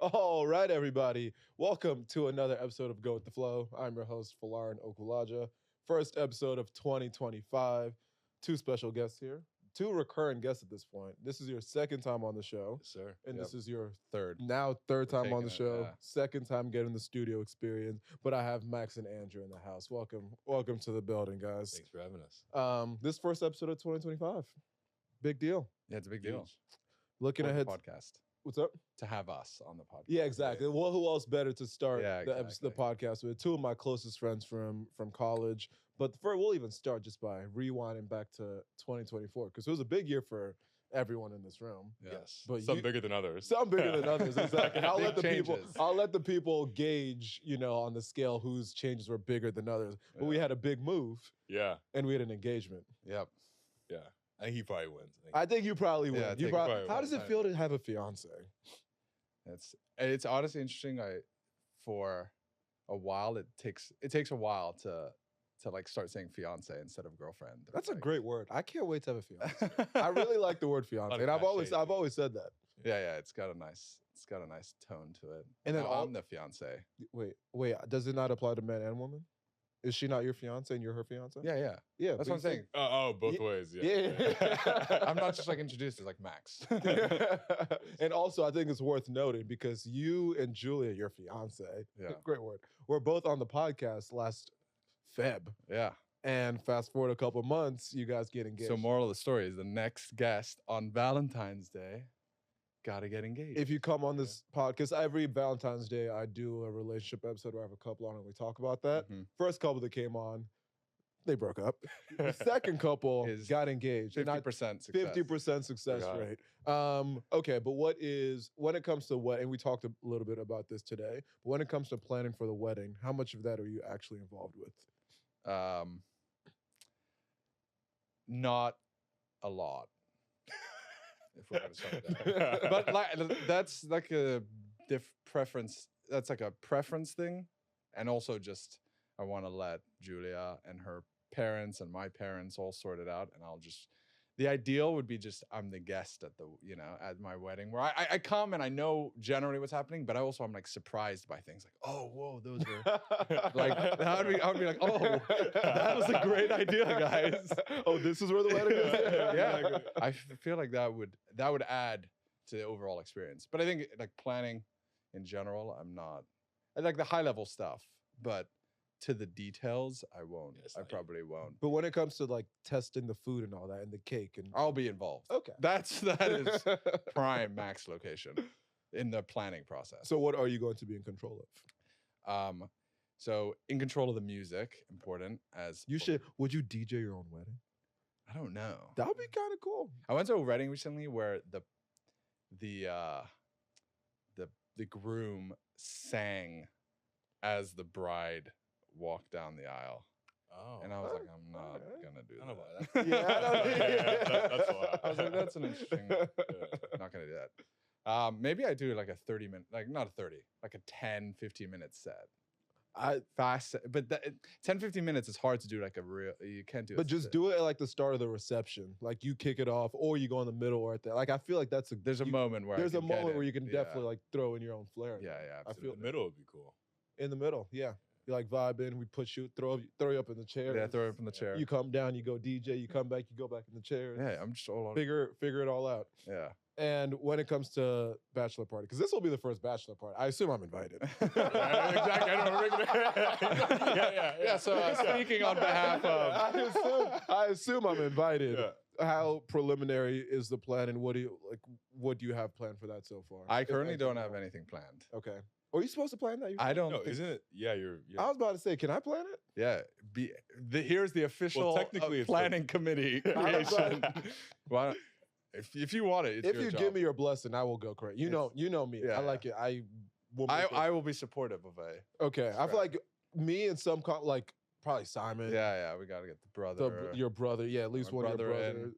All right, everybody. Welcome to another episode of Go With The Flow. I'm your host, Folarin Okulaja. First episode of 2025. Two special guests here. Two recurring guests at this point. This is your second time on the show. Yes, sir. And this is your third third time on the taking it, show. yeah. Second time getting the studio experience. But I have Max and Andrew in the house. Welcome to the building, guys. Thanks for having us. This first episode of 2025. Big deal. Yeah, it's a big deal. Huge. Looking For the ahead. podcast. What's up? To have us on the podcast. Yeah, exactly. Well, who else better to start Yeah, the exactly. podcast with? Two of my closest friends from college. But we'll even start just by rewinding back to 2024 because it was a big year for everyone in this room. Yeah. Yes. But Some you- bigger than others. Some bigger than others, exactly. And I'll Big let the changes. people gauge, on the scale whose changes were bigger than others. But we Yeah. had a big move Yeah. and we had an engagement. Yep. Yeah. I think he probably wins. I think you probably win. Yeah, I You think probably, probably how win. does it feel to have a fiance? It's honestly interesting. For a while it takes a while to like start saying fiance instead of girlfriend. That's a Like- great word. I can't wait to have a fiance. I really like the word fiance, of and I've cachet, always said that. Yeah, it's got a nice tone to it. And then Now all- I'm the fiance. Wait, does it not apply to man and woman? Is she not your fiance and you're her fiance? Yeah. Yeah. That's what I'm saying. both Ye- ways. Yeah. Yeah. I'm not just like introduced as like Max. And also, I think it's worth noting because you and Julia, your fiance, Yeah. great word, were both on the podcast last Feb. Yeah. And fast forward a couple months, you guys get engaged. So moral of the story is the next guest on Valentine's Day gotta get engaged. If you come on this podcast, every Valentine's Day, I do a relationship episode where I have a couple on and we talk about that. Mhm. First couple that came on, they broke up. The second couple Is got engaged. and I- 50% success. 50% success Yeah. rate. Okay, but when it comes to wedding, we talked a little bit about this today, but when it comes to planning for the wedding, how much of that are you actually involved with? Not a lot. If we're gonna start with that. But like that's like a preference. That's like a preference thing, and also just I want to let Julia and her parents and my parents all sort it out, and I'll just. The ideal would be just I'm the guest at at my wedding where I come and I know generally what's happening, but I'm like surprised by things like, oh, whoa, those were like I would be like, oh, that was a great idea, guys. Oh, this is where the wedding is? Yeah, I feel like that would add to the overall experience. But I think like planning in general, I'm not. I like the high level stuff, but to the details, I won't. Yeah, it's I not you. probably won't. But when it comes to like testing the food and all that and the cake and I'll be involved. okay. That is prime Max location in the planning process. So what are you going to be in control of? So in control of the music, important as Would you DJ your own wedding? I don't know. That would be kind of cool. I went to a wedding recently where the groom sang as the bride walked down the aisle, Oh. and I was like, I'm not alright. gonna do I don't know that. about that. Yeah, I don't- That's a lot. I was like, that's an interesting. Not gonna do that. Maybe I do like a 30-minute, like not a 30, like a 10, 15-minute set. Fast, but 10, 15 minutes is hard to do like a real. You can't do. But just do it at like the start of the reception. Like you kick it off or you go in the middle or at that. Like I feel like that's There's a moment where there's I a can get moment it. where you can Yeah. definitely like throw in your own flair. Yeah, I absolutely. feel The middle would be cool. in the middle. Yeah. You like vibe in, we put you throw you up in the chair. Yeah, throw it from the chair. You come down, you go DJ, you come back, you go back in the chair. Yeah, I'm just all on. Figure it all out. Yeah. And when it comes to bachelor party, because this will be the first bachelor party, I assume I'm invited. Exactly. I know. Yeah. So speaking on behalf of, I assume I'm invited. Yeah. How preliminary is the plan, and what do you have planned for that so far? I If currently don't anything have at all. anything planned. Okay. Are you supposed to plan that? I don't. No, think- isn't it? Yeah, you're. I was about to say, can I plan it? Yeah. Here's the official technically it's the- planning committee I was creation. like- Well, if you want it, it's If your you job. give me your blessing, I will go crazy. You know me. yeah, I like it. I will. Make I will be supportive of a. okay. I feel like me and some like probably Simon. Yeah. We gotta get the brother. Your brother. Yeah, at least my one of your brother and- brothers.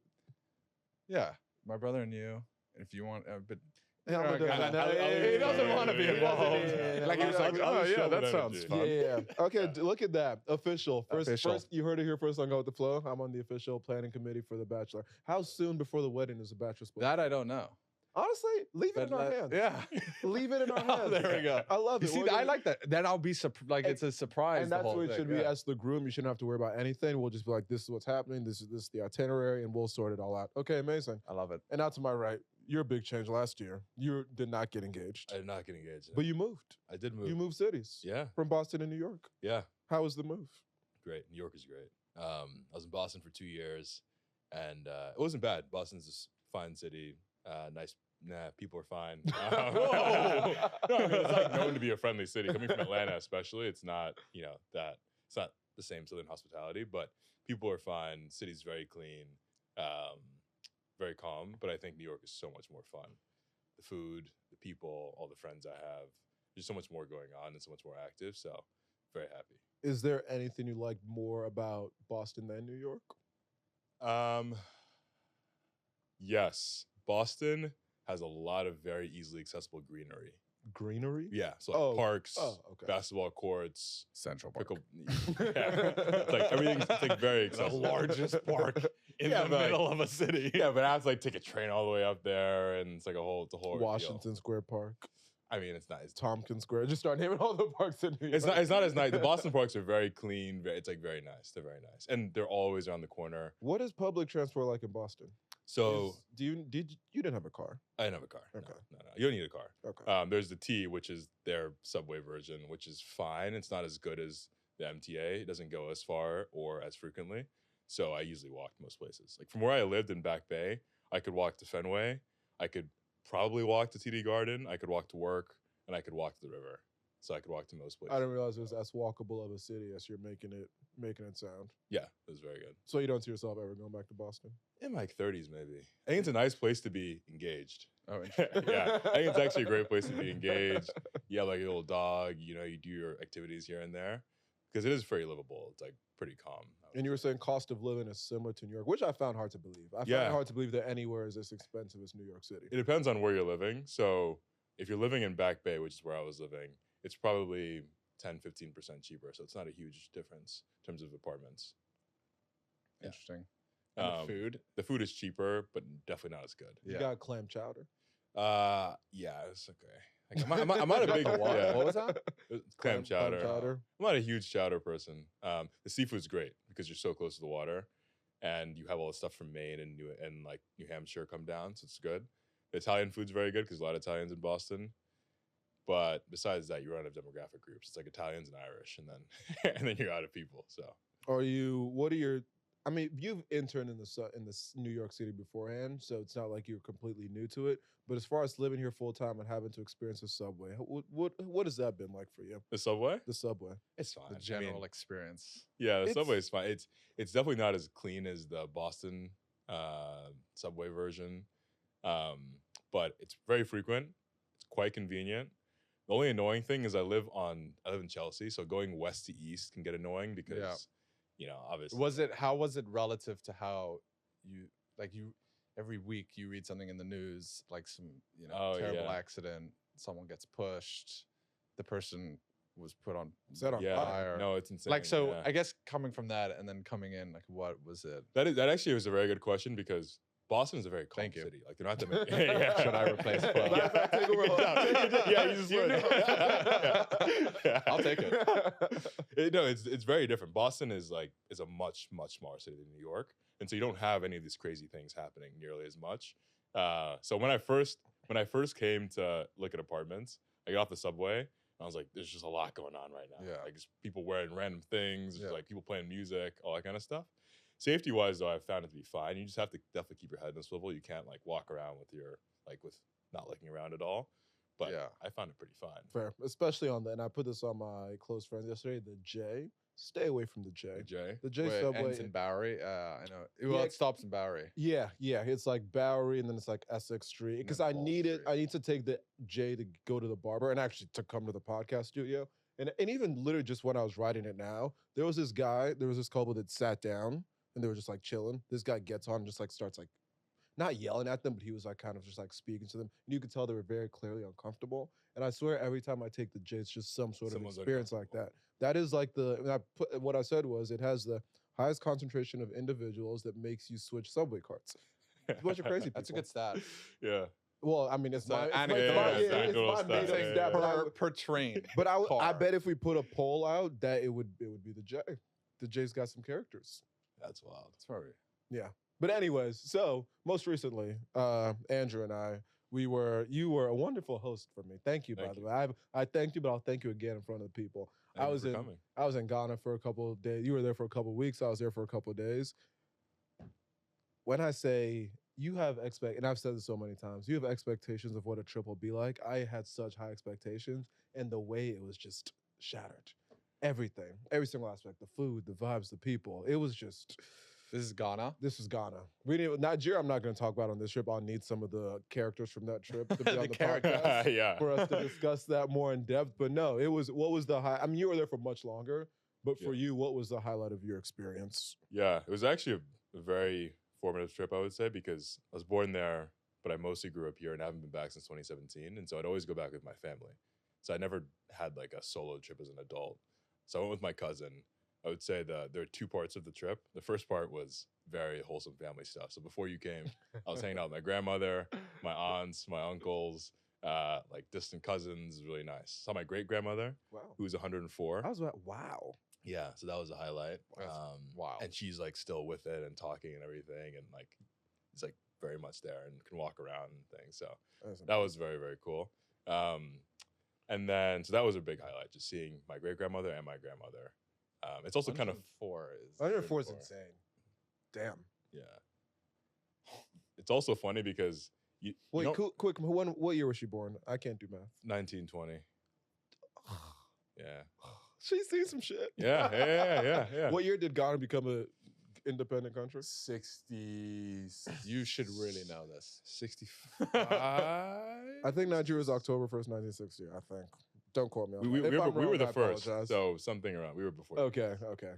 Yeah, my brother and you. If you want, but Yeah, Yeah, I'm gonna- I- no, he doesn't want to be yeah, involved. yeah. Like he was like, I'll oh show yeah, him that that sounds energy. fun. Yeah. Okay. Look at that. Official. Official. First, you heard it here first on Go With The Flow. I'm on the official planning committee for The Bachelor. How soon before the wedding is The Bachelor supposed? That I don't know. Honestly, leave it But in our hands. Yeah. Leave it in our Oh, hands. there we go. I love You it. see, We're I gonna- like that. Then I'll be like And- it's a surprise. And the that's whole what it thing, should be. yeah. As the groom, you shouldn't have to worry about anything. We'll just be like, this is what's happening. This is the itinerary, and we'll sort it all out. Okay, amazing. I love it. And now to my right, you're a big change last year. You did not get engaged, I did not get engaged. but you moved. I did move. You moved cities. Yeah. From Boston to New York. Yeah. How was the move? Great. New York is great. I was in Boston for 2 years, and it wasn't bad. Boston's a fine city. Nice. Nah, people are fine. Whoa. No, I mean, it's like known to be a friendly city. Coming from Atlanta, especially, it's not it's not the same Southern hospitality, but people are fine. City's very clean, very calm. But I think New York is so much more fun. The food, the people, all the friends I have. There's so much more going on and so much more active. So very happy. Is there anything you like more about Boston than New York? Yes, Boston has a lot of very easily accessible greenery. Greenery? Yeah, so like parks, okay. basketball courts, Central Park. yeah, it's like everything's it's like very The accessible. largest park in Yeah, the but, like, middle of a city. Yeah, but I have to like take a train all the way up there, and it's like it's a whole ordeal. Washington Square Park, I mean, it's not. It's Tompkins Square. Just start naming all the parks in New York. It's not as nice. The Boston parks are very clean. It's like very nice. They're very nice, and they're always around the corner. What is public transport like in Boston? So you didn't have a car? I didn't have a car. Okay. No. You don't need a car. Okay. There's the T, which is their subway version, which is fine. It's not as good as the MTA. It doesn't go as far or as frequently. So I usually walk most places. Like from where I lived in Back Bay, I could walk to Fenway. I could probably walk to TD Garden. I could walk to work, and I could walk to the river. So I could walk to most places. I didn't realize it was as walkable of a city as you're making it sound. Yeah, it was very good. So you don't see yourself ever going back to Boston? In my 30s, maybe. I think it's a nice place to be engaged. Oh, interesting. Yeah, I think it's actually a great place to be engaged. You have like a little dog, you do your activities here and there. Because it is very livable. It's like pretty calm. And you were saying cost of living is similar to New York, which I found hard to believe. I found Yeah. it hard to believe that anywhere is as expensive as New York City. It depends on where you're living. So if you're living in Back Bay, which is where I was living, it's probably 10-15% cheaper. So it's not a huge difference in terms of apartments. Yeah. Interesting. And the food? The food is cheaper, but definitely not as good. You got clam chowder. Yeah, it's okay. Like, I'm not a big What? yeah. What was that? Clam chowder. chowder. I'm not a huge chowder person. The seafood's great because you're so close to the water, and you have all the stuff from Maine and New Hampshire come down, so it's good. The Italian food's very good because a lot of Italians in Boston. But besides that, you run out of demographic groups. It's like Italians and Irish, and then you're out of people. So I mean, you've interned in the New York City beforehand, so it's not like you're completely new to it. But as far as living here full time and having to experience the subway, what has that been like for you? the subway, The subway. it's fine. The general experience. Yeah, the It's- subway is fine. It's definitely not as clean as the Boston subway version, but it's very frequent. It's quite convenient. The only annoying thing is I live in Chelsea, so going west to east can get annoying because obviously How was it relative to how you every week you read something in the news, like some terrible accident, someone gets pushed, the person was put on Set on fire. No, it's insane. Like, so yeah. I guess coming from that and then coming in, like, what was it? that actually was a very good question because Boston is a very calm Thank you. city. Like they're not that many. Yeah. Should I replace Flo? Matter of fact, take a roll. Yeah, you just You would. knew. Yeah. I'll take it. No, it's very different. Boston is a much smaller city than New York, and so you don't have any of these crazy things happening nearly as much. So when I first came to look at apartments, I got off the subway and I was like, "There's just a lot going on right now. Yeah. Like just people wearing random things, Yeah. like people playing music, all that kind of stuff." Safety wise, though, I've found it to be fine. You just have to definitely keep your head in the swivel. You can't walk around with with not looking around at all. But Yeah. I found it pretty fine. Fair, especially and I put this on my close friends yesterday. The J, stay away from the J. Jay. The J Wait, subway. ends in Bowery. I know. Well, Yeah. it stops in Bowery. Yeah, it's like Bowery, and then it's like Essex Street. Because then I Wall need it. Street. I need to take the J to go to the barber, and actually to come to the podcast studio. And even literally just when I was writing it now, there was this couple that sat down and they were just like chilling. This guy gets on and just starts not yelling at them, but he was kind of just speaking to them. And you could tell they were very clearly uncomfortable. And I swear every time I take the J, it's just some sort Someone's of experience like uncomfortable. that. That is what I said was it has the highest concentration of individuals that makes you switch subway carts. It's a bunch of crazy people. That's a good stat. Yeah. Well, I mean, it's It's my, an it's my, anecdote. it's my, Yeah, yeah, it's anecdotal my stuff. made up Yeah, stat, but I, per train. but I car. bet if we put a poll out, that it would be the J. The J's got some characters. That's wild. That's probably Yeah. But anyways, so most recently, Andrew and I, you were a wonderful host for me. Thank you, by Thank the you. way. I thank you, but I'll thank you again in front of the people. Thank you for coming. I was in Ghana for a couple of days. You were there for a couple of weeks. I was there for a couple of days. When I say you have and I've said this so many times, you have expectations of what a trip will be like. I had such high expectations, and the way it was just shattered. Everything, every single aspect, the food, the vibes, the people. It was just. this is Ghana. This is Ghana. We didn't Nigeria. I'm not going to talk about on this trip. I'll need some of the characters from that trip to be on the podcast Yeah. for us to discuss that more in depth. But no, it was. What was the high? I mean, you were there for much longer. But for you, what was the highlight of your experience? Yeah, it was actually a very formative trip, I would say, because I was born there, but I mostly grew up here and haven't been back since 2017. And so I'd always go back with my family. So I never had like a solo trip as an adult. So I went with my cousin. I would say there are two parts of the trip. The first part was very wholesome family stuff. So before you came, I was hanging out with my grandmother, my aunts, my uncles, like distant cousins. Really nice. Saw my great grandmother, Wow. who was 104. I was like, wow. Yeah, so that was a highlight. That's- wow. And she's like still with it and talking and everything, and like it's like very much there and can walk around and things. So that was very, very cool. And then so that was a big highlight, just seeing my great grandmother and my grandmother. It's also kind of 104 is insane. Damn. yeah. It's also funny because Wait, quick. What year was she born? I can't do math. 1920. Yeah. She's seen some shit. Yeah. What year did Ghana become a independent country? 60. You should really know this. 65. I think Nigeria was October 1st, 1960. I think. Don't quote me on We that. If were, I'm we wrong, were the I first, apologize. so something around. We were before. Okay,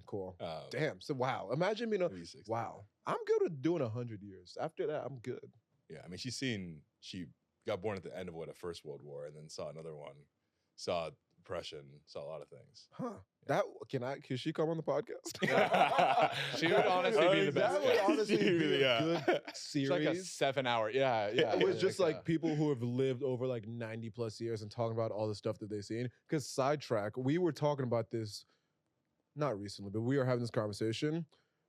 cool. Damn. So wow. Imagine being maybe 60. wow. I'm good at doing 100 years. After that, I'm good. Yeah, I mean, she got born at the end of a First World War, and then saw another one, saw depression, saw a lot of things. Huh. That can she come on the podcast? She would honestly be the best. That would guest. honestly be a good It's series. like a 7-hour. Yeah. It was just like like people who have lived over like 90 plus years and talking about all the stuff that they've seen. Because sidetrack, we were talking about this not recently, but we were having this conversation.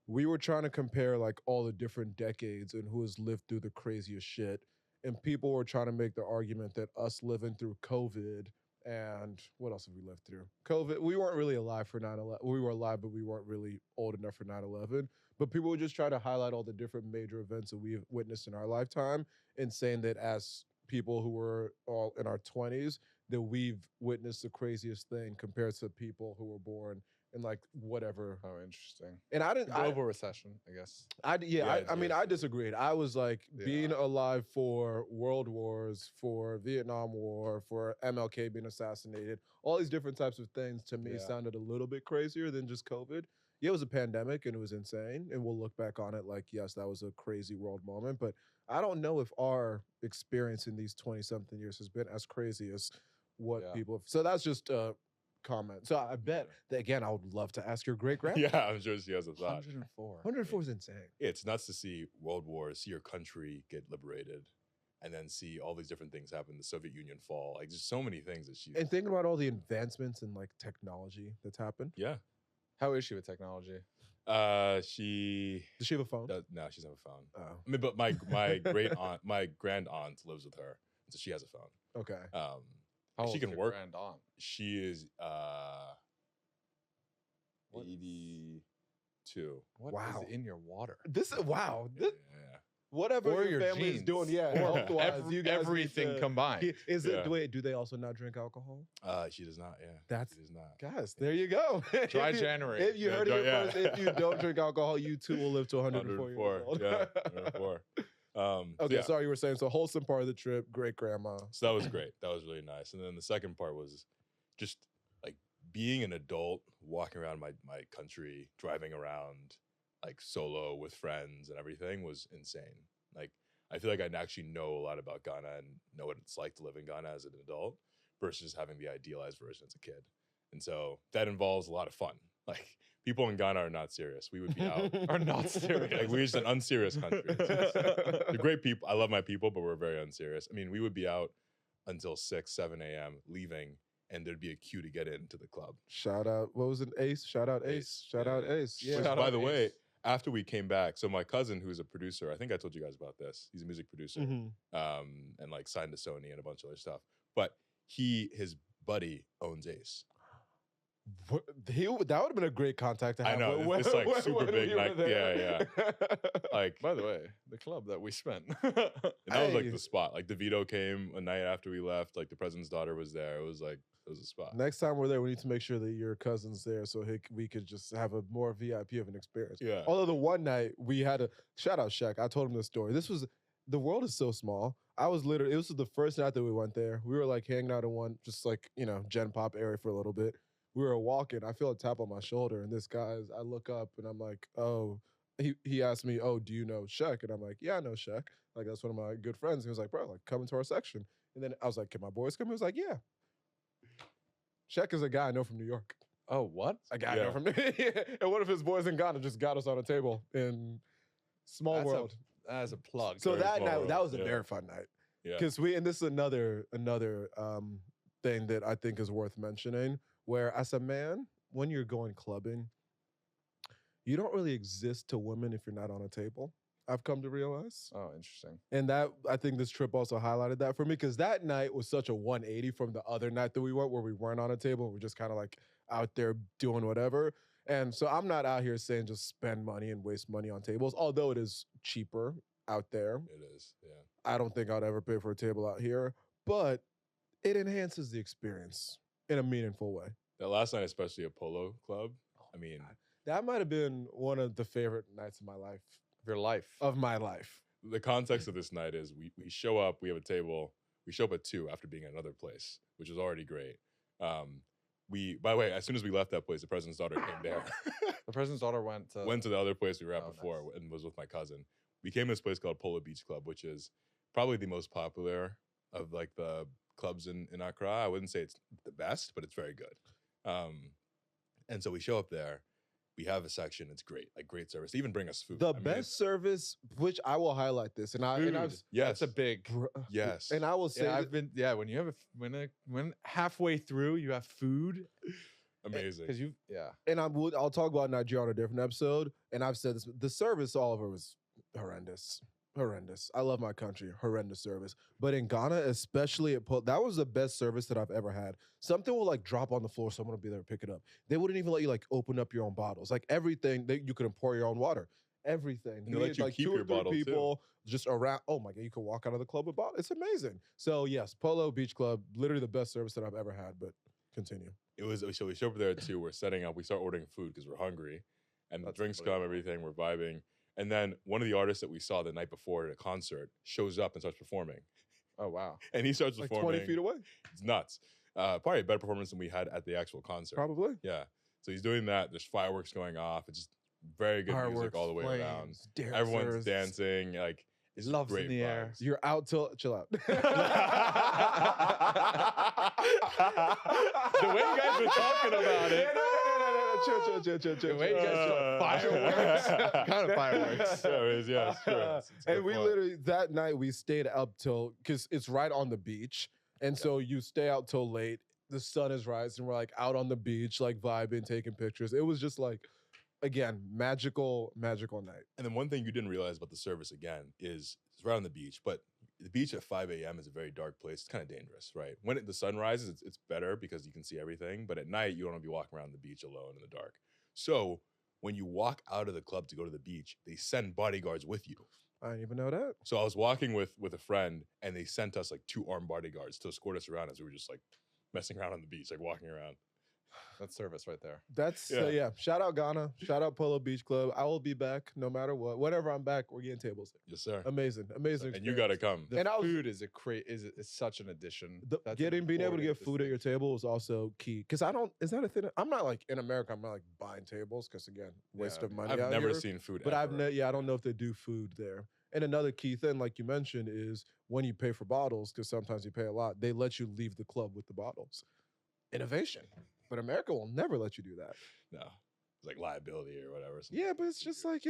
We were trying to compare like all the different decades and who has lived through the craziest shit. And people were trying to make the argument that us living through COVID and what else have we lived through? COVID. We weren't really alive for 9/11. We were alive, but we weren't really old enough for 9/11. But people would just try to highlight all the different major events that we've witnessed in our lifetime and saying that as people who were all in our 20s, that we've witnessed the craziest thing compared to people who were born in like whatever. Oh, interesting. And I didn't. Global recession, I guess. I mean, I disagreed. I was like Yeah. being alive for world wars, for Vietnam War, for MLK being assassinated. All these different types of things to me Yeah. sounded a little bit crazier than just COVID. Yeah, it was a pandemic and it was insane. And we'll look back on it like, yes, that was a crazy world moment. But I don't know if our experience in these 20-something years has been as crazy as what Yeah. people have. So that's just a comment. So I bet that, again, I would love to ask your great grandma. Yeah, I'm sure she has a thought. 104. 104 is insane. It's nuts to see world wars, see your country get liberated, and then see all these different things happen. The Soviet Union fall, like just so many things that she. And thinking about all the advancements in like technology that's happened. Yeah. How is she with technology? She. Does she have a phone? No, she doesn't have a phone. Oh, I mean, but my great aunt, my grand aunt lives with her, so she has a phone. okay. How She old can is your work. grand aunt? She is What is- 82. What Wow. is in your water? This is wow. Yeah. Whatever Or your your family is genes. doing, yeah, Or health-wise, you guys need Everything to- combined. Is it? Yeah. Wait, do they also not drink alcohol? She does not. Yeah. That's- she does not. Guys, there you go. Dry If you- January. If you Yeah, heard it here yeah. first, if you don't drink alcohol, you too will live to 104 years 104. old. Yeah. 104. So Okay, yeah. sorry, you were saying so wholesome part of the trip, great grandma. So that was great. That was really nice. And then the second part was just like being an adult, walking around my country, driving around like solo with friends and everything was insane. Like I feel like I actually know a lot about Ghana and know what it's like to live in Ghana as an adult versus having the idealized version as a kid. And so that involves a lot of fun. Like people in Ghana are not serious. We would be out. Are not serious. Like we're just an unserious country. They're great people. I love my people, but we're very unserious. I mean, we would be out until 6, 7 a.m. leaving, and there'd be a queue to get into the club. Shout out, what was it? Ace. Shout out Ace. Shout out Ace. Which, Shout by out the Ace. way, after we came back, so my cousin, who's a producer, I think I told you guys about this. He's a music producer, Mhm. and like signed to Sony and a bunch of other stuff. But his buddy owns Ace. That would have been a great contact to have. I know, it's like super big, we were like, there. Like, By the way, the club that we spent. and that was like Hey. the spot. Like DeVito came a night after we left. Like the president's daughter was there. It was a spot. Next time we're there, we need to make sure that your cousin's there so we could just have a more VIP of an experience. Yeah. Although the one night we had a shout out Shaq. I told him this story. The world is so small. It was the first night that we went there. We were like hanging out in one, just like, Gen Pop area for a little bit. We were walking. I feel a tap on my shoulder, and I look up and I'm like, oh, he asked me, oh, do you know Shaq? And I'm like, yeah, I know Shaq. Like, that's one of my good friends. He was like, bro, like, come into our section. And then I was like, can my boys come? He was like, yeah. Shaq is a guy I know from New York. Oh, what? A guy I Yeah. know from and one of his boys in Ghana just got us on a table in small world. As a plug. So Very that small night, world, that was a yeah. very fun night. Yeah. Because and this is another thing that I think is worth mentioning, where as a man, when you're going clubbing, you don't really exist to women if you're not on a table. I've come to realize. Oh, interesting. And that, I think this trip also highlighted that for me, because that night was such a 180 from the other night that we went, where we weren't on a table and we're just kind of like out there doing whatever. And so I'm not out here saying just spend money and waste money on tables, although it is cheaper out there. It is. Yeah. I don't think I'd ever pay for a table out here, but it enhances the experience in a meaningful way. That last night, especially at Polo Club. I mean, That might have been one of the favorite nights of my life. Your life. the context of this night is we show up, we have a table, we show up at 2 after being at another place, which was already great. By the way, as soon as we left that place, the president's daughter came there. The president's daughter went to the other place we were at Oh, before nice. and was with my cousin. We came to this place called Polo Beach Club, which is probably the most popular of like the clubs in Accra. I wouldn't say it's the best, but it's very good. And so we show up there. We have a section. It's great, like great service. They even bring us food. The I mean, best service, which I will highlight this, and I've yes, That's a big. yes, and I will say Yeah, that- when you have when halfway through you have food amazing. because and I'll talk about Nigeria on a different episode. And I've said this: the service all over was horrendous. I love my country. Horrendous service, but in Ghana, especially that was the best service that I've ever had. Something will like drop on the floor, someone will be there to pick it up. They wouldn't even let you like open up your own bottles. Like everything, you could pour your own water. Everything. And they let you like keep 2 or your 3 bottle, too. people just around. Oh my god, you could walk out of the club with bottle. It's amazing. So yes, Polo Beach Club, literally the best service that I've ever had. But continue. It was so we show up there at 2. We're setting up. We start ordering food because we're hungry, and That's the drinks come, unbelievable. everything. We're vibing, and then one of the artists that we saw the night before at a concert shows up and starts performing. oh wow. And he starts Like performing. 20 feet away, It's nuts. Probably a better performance than we had at the actual concert. probably. Yeah. So he's doing that. There's fireworks going off. It's just very good music all the way around. flames, Everyone's dancers. dancing. Like it's Love's great in the air. vibes. You're out till chill out. The way you guys were talking about it. Chill. The way you guys talk fireworks. Kind of fireworks. Yeah, it is, yeah, sure. It's And good we fun. literally that night we stayed up till because it's right on the beach, and so you stay out till late. The sun is rising. We're like out on the beach, like vibing, taking pictures. It was just like, again, magical night. And then one thing you didn't realize about the service again is it's right on the beach, but the beach at 5 a.m. is a very dark place. It's kind of dangerous, right? When the sun rises, it's better because you can see everything. But at night, you don't want to be walking around the beach alone in the dark. So when you walk out of the club to go to the beach, they send bodyguards with you. I didn't even know that. So I was walking with a friend, and they sent us like 2 armed bodyguards to escort us around as we were just like messing around on the beach, like walking around. That's service right there. That's Yeah. yeah. Shout out Ghana. Shout out Polo Beach Club. I will be back no matter what. Whenever I'm back, we're getting tables. Yes, sir. Amazing. And you got to come. The And I was- food is is such an addition. That's Being able to get important food at your distinction. table is also key. Because is that a thing? I'm not like in America. I'm not like buying tables because again, waste Yeah, of money. I've out never here. seen food But ever. I don't know if they do food there. And another key thing, like you mentioned, is when you pay for bottles, because sometimes you pay a lot, they let you leave the club with the bottles. Innovation. But America will never let you do that. No. like liability or whatever. something Yeah, but it's just like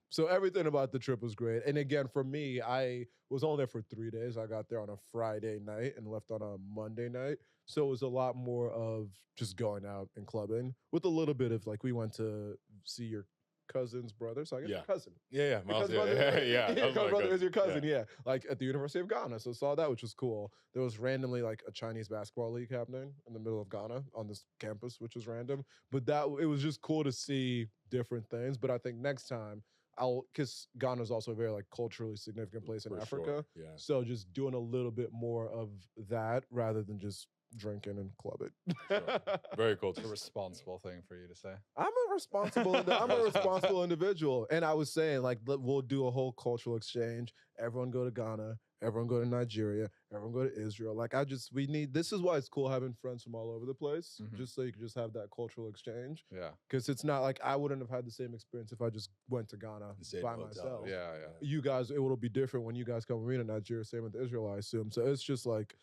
So everything about the trip was great. And again, for me, I was only there for 3 days. I got there on a Friday night and left on a Monday night. So it was a lot more of just going out and clubbing with a little bit of like we went to see your cousin's brother. So I guess your cousin. Yeah, Miles, Your cousin yeah, brother, yeah. your that was my brother is your cousin, yeah. yeah. Like at the University of Ghana. So saw that, which was cool. There was randomly like a Chinese basketball league happening in the middle of Ghana on this campus, which was random. But it was just cool to see different things. But I think next time because Ghana is also a very like culturally significant place in For Africa. sure, yeah. So just doing a little bit more of that rather than just drinking and club it. Sure. Very cool. It's a responsible thing for you to say. I'm a responsible individual. And I was saying, like, we'll do a whole cultural exchange. Everyone go to Ghana, everyone go to Nigeria, everyone go to Israel. Like, this is why it's cool having friends from all over the place, just so you can just have that cultural exchange. Yeah. Because it's not like I wouldn't have had the same experience if I just went to Ghana by myself. Yeah. You guys, it will be different when you guys come with me to Nigeria, same with Israel, I assume. So it's just like,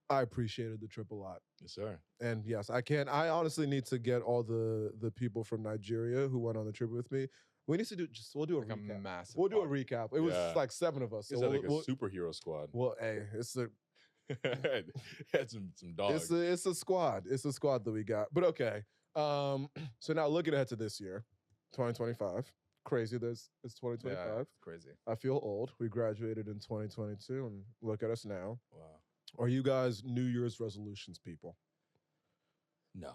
I appreciated the trip a lot. Yes, sir. And yes, I honestly need to get all the people from Nigeria who went on the trip with me. We need to we'll do a Like recap. a massive. We'll do a recap. It was Yeah. like 7 of us. Is that like a superhero squad? Well, hey, it's a Had some dogs. it's a squad. It's a squad that we got. But okay. So now looking ahead to this year, 2025. Crazy this it's 2025. Yeah, it's crazy. I feel old. We graduated in 2022 and look at us now. Wow. Are you guys New Year's resolutions people? No.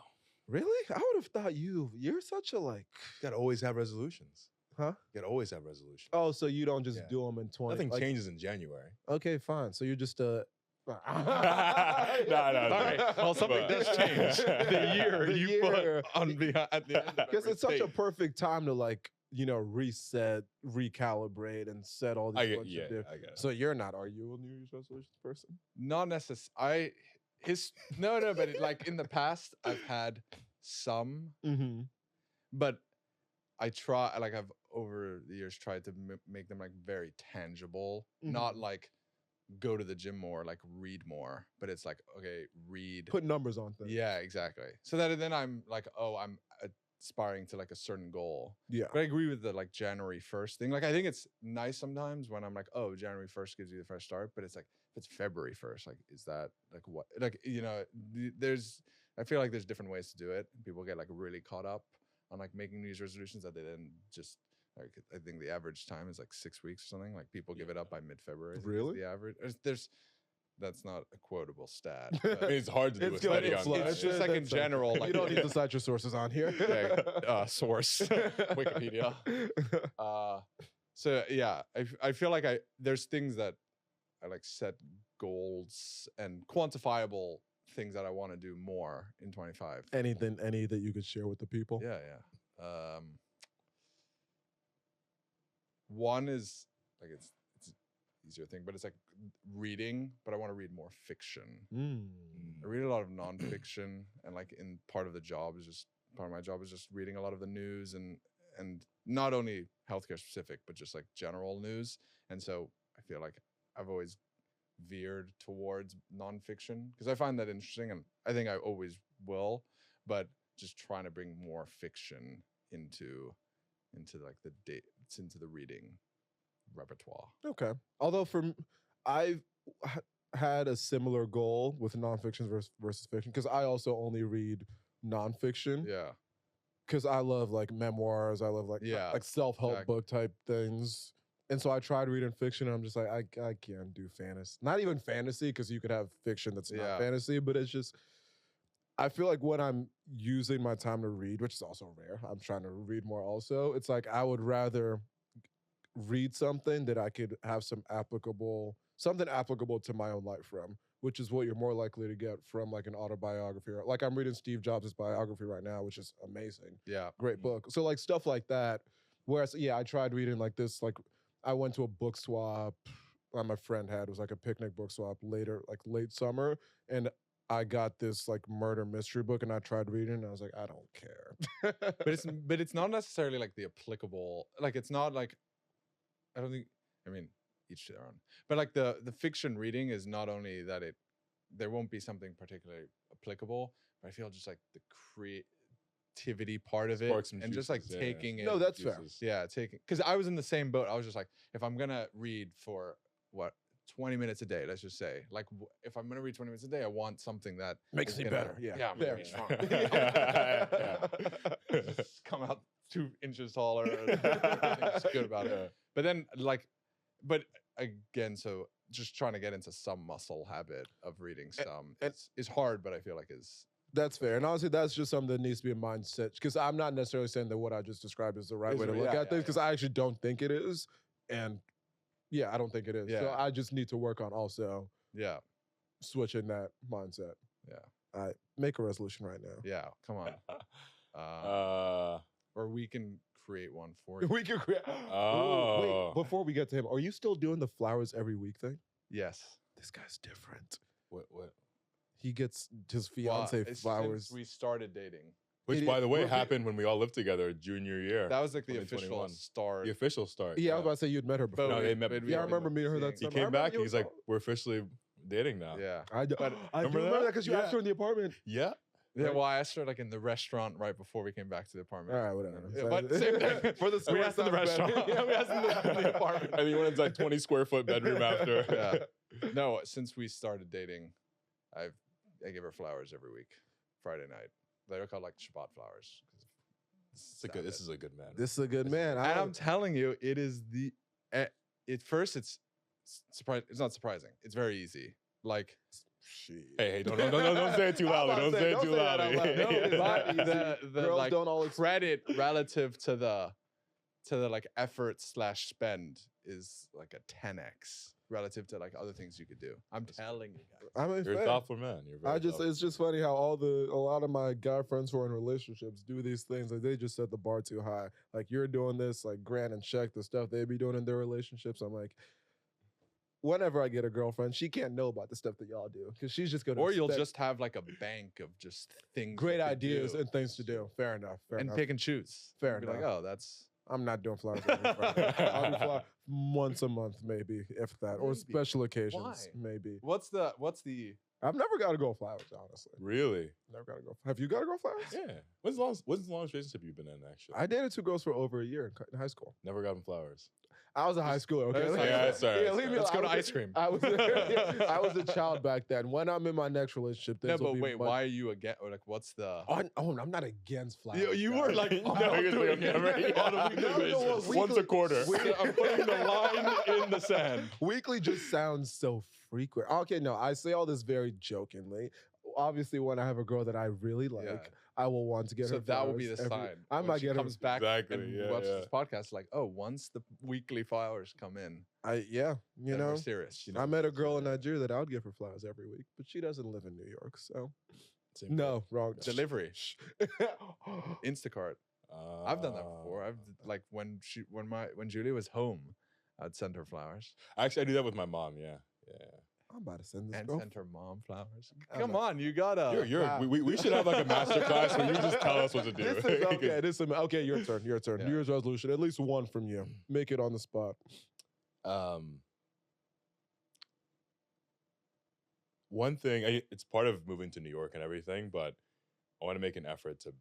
Really? I would have thought you're such a like. You gotta always have resolutions. Huh? You gotta always have resolutions. Oh, so you don't just Yeah. do them in 20. Nothing like, changes in January. Okay, fine. So you're just No. All right. Well, something does change. The year you put on behind at the end. Because it's such a perfect time to like reset, recalibrate, and set all these. I bunch get of it. So you're not? Are you a New Year's resolutions person? Not necessarily. No, but like in the past, I've had some, Mm-hmm. but I've over the years tried to make them like very tangible, not like go to the gym more, like read more, but it's like, okay, read. Put numbers on things. Yeah, exactly. So that then I'm like, oh, I'm aspiring to like a certain goal. Yeah. But I agree with the like January 1st thing. Like I think it's nice sometimes when I'm like, oh, January 1st gives you the fresh start, but it's like if it's February 1st, like is that like what? Like I feel like there's different ways to do it. People get like really caught up on like making these resolutions that they then just like I think the average time is like 6 weeks or something. Like people give it up by mid-February. Really? The average. That's not a quotable stat. I mean, it's hard to do a It's good. study on. It's just like in general. Like you don't need to cite your sources on here. Source Wikipedia. So yeah, I feel like there's things that I like set goals and quantifiable things that I want to do more in 25. Any that you could share with the people? Yeah. One is like it's easier thing, but it's like reading, but I want to read more fiction. I read a lot of nonfiction, and like in part of my job is just reading a lot of the news and not only healthcare specific, but just like general news. And so I feel like I've always veered towards nonfiction because I find that interesting, and I think I always will. But just trying to bring more fiction into like into the reading repertoire. Okay. Although I've had a similar goal with nonfiction versus fiction because I also only read nonfiction. Yeah. Because I love like memoirs. I love like self-help book type things. And so I tried reading fiction and I'm just like, I can't do fantasy. Not even fantasy because you could have fiction that's not fantasy, but it's just, I feel like when I'm using my time to read, which is also rare, I'm trying to read more also. It's like I would rather read something that I could have something applicable to my own life from, which is what you're more likely to get from like an autobiography. Like I'm reading Steve Jobs' biography right now, which is amazing. Yeah. Great book. So like stuff like that. Whereas, I tried reading like this, like I went to a book swap my friend had. It was like a picnic book swap late summer. And I got this like murder mystery book and I tried reading it and I was like, I don't care. but it's not necessarily like the applicable, like it's not like, I don't think, I mean, each to their own. But like the fiction reading is not only that there won't be something particularly applicable, but I feel just like activity part of it, Spark some and just like juices, yeah. taking it. No, that's fair. Juices. Yeah, because I was in the same boat. I was just like, if I'm gonna read for 20 minutes a day, let's just say, like, if I'm gonna read 20 minutes a day, I want something that Makes is me gonna- better. Yeah. yeah, I'm Fair. gonna be strong. Yeah. Just come out 2 inches taller. And everything's good about it. Yeah. But then, but again, so just trying to get into some muscle habit of reading some is hard, but I feel like is. That's fair. And honestly, that's just something that needs to be a mindset. Because I'm not necessarily saying that what I just described is the right way to look at things, because I actually don't think it is. And yeah, I don't think it is. So Yeah. I just need to work on also Yeah, switching that mindset. yeah, All right, make a resolution right now. yeah. Come on. Or we can create one for you. We can create. Oh. Wait, before we get to him, are you still doing the flowers every week thing? Yes. This guy's different. What? He gets his Well, fiance it's flowers. since we started dating. Which, It by is- the way, we're- happened when we all lived together junior year. That was like the official 2021. start. The official start. Yeah, I was about to say you'd met her before. But No, we- they met but we Yeah, I already remember meeting her that seeing- He summer. I came remember back you and he's were like, we're officially dating now. Yeah. I do But- remember Remember that because you that? asked her in the apartment. Yeah. Yeah, Right. well, I asked her like in the restaurant right before we came back to the apartment. All right, whatever. Yeah, but same thing. For the We story asked in the sounds better. restaurant. Yeah, we asked in the apartment. And he went into like 20 square foot bedroom after. Yeah. No, since we started dating, I give her flowers every week, Friday night. They're called like Shabbat flowers. This is a good man. This is a good man. And I'm telling you, it is at first it's surprise. It's not surprising. It's very easy. Like Shit. Hey, don't say it too I'm loudly. about Don't to say it don't too say that out loudly. loud. No, it's not easy. the Girls like don't all credit relative to the like effort / spend is like a 10x relative to like other things you could do. I'm telling you guys. I mean, You're a fair. thoughtful man. You're very thoughtful. It's just funny how a lot of my guy friends who are in relationships do these things. Like they just set the bar too high. Like you're doing this, like grant and check the stuff they be doing in their relationships. I'm like, whenever I get a girlfriend, she can't know about the stuff that y'all do because she's just gonna. Or you'll expect just have like a bank of just things. great you could ideas do and things to do. Fair enough. Fair and enough. pick and choose. Fair Be like, enough. oh, that's I'm not doing flowers every Friday. I'll do flowers once a month, maybe, if that, or Maybe. special occasions, Why? maybe. what's the I've never got to go flowers, honestly. Really? Never got to go. Have you got to go flowers? Yeah. When's the longest relationship you've been in, actually? I dated 2 girls for over a year in high school. Never got him flowers. I was a high schooler. Okay, That's Leave fine. me Yeah, alone. sorry, Yeah, leave sorry. me Let's alone. go to I was- ice cream. I was, I was a child back then. When I'm in my next relationship, no, things will but be wait, much- why are you again? Or like, what's the? I'm not against flowers. You guys. were like, No, I'm you're doing never- it on a weekly No, no, basis. weekly- Once a quarter. I'm putting the line in the sand. Weekly just sounds so frequent. Okay, no, I say all this very jokingly. Obviously, when I have a girl that I really like, Yeah. I will want to get her. So that will be the flowers every- sign. I when might she get her. comes back Exactly, and yeah, watches yeah. this podcast. Like, oh, once the weekly flowers come in, Yeah, you then know. we're serious. I met a girl in Nigeria that I would give her flowers every week, but she doesn't live in New York, so Same no, wrong. Delivery, Shh. Instacart. I've done that before. I've like when Julia was home, I'd send her flowers Actually, I do that with my mom. Yeah. I'm about to send this and girl. send her mom flowers. I'm Come not- on, you gotta. Wow. We should have like a master class where you just tell us what to do. This is okay. Okay. Your turn. Your turn. Yeah. New Year's resolution. At least one from you. Make it on the spot. One thing, it's part of moving to New York and everything, but I want to make an effort to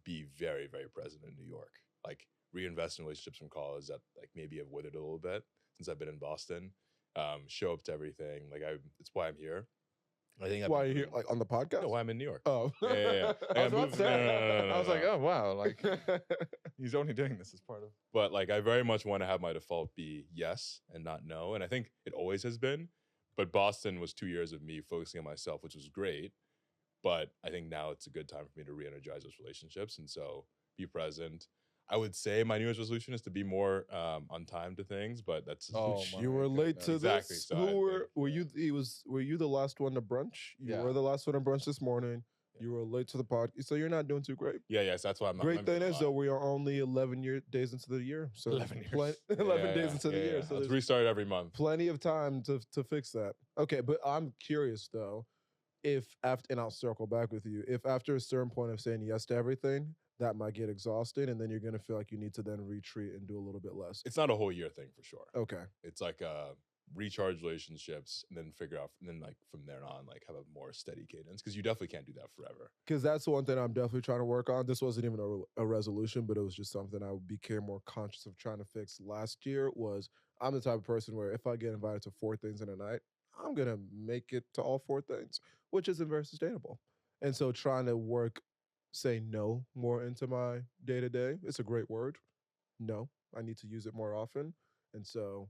be very, very present in New York. Like reinvest in relationships from college that like maybe have withered a little bit since I've been in Boston. Show up to everything. Like it's why I'm here. I think Why are you here? Like on the podcast? No, why I'm in New York. Oh. Yeah. I was about to say. I was like, oh wow, like he's only doing this as part of. But like I very much want to have my default be yes and not no. And I think it always has been. But Boston was 2 years of me focusing on myself, which was great. But I think now it's a good time for me to re-energize those relationships. And so be present. I would say my New Year's resolution is to be more on time to things, but that's Oh, You my were late to goodness. Exactly, this. so I Who think, were you? Were you the last one to brunch? You Yeah. were the last one to brunch this morning. You were late to the pod, so you're not doing too great. yes, that's why I'm not. Great I'm thing doing a is lot. though, we are only 11 days into the year. So 11 years. 11 Yeah, days into the yeah, year. yeah. So Let's there's restart every month. plenty of time to fix that. Okay, but I'm curious though, if after, and I'll circle back with you, if after a certain point of saying yes to everything, that might get exhausting, and then you're gonna feel like you need to then retreat and do a little bit less. It's not a whole year thing for sure. Okay. It's like recharge relationships, and then figure out, and then like from there on, like have a more steady cadence, because you definitely can't do that forever. Because that's one thing I'm definitely trying to work on. This wasn't even a resolution, but it was just something I became more conscious of trying to fix last year. Was I'm the type of person where if I get invited to 4 things in a night, I'm gonna make it to all 4 things, which isn't very sustainable. And so trying to work, say no more into my day to day. It's a great word. No, I need to use it more often. And so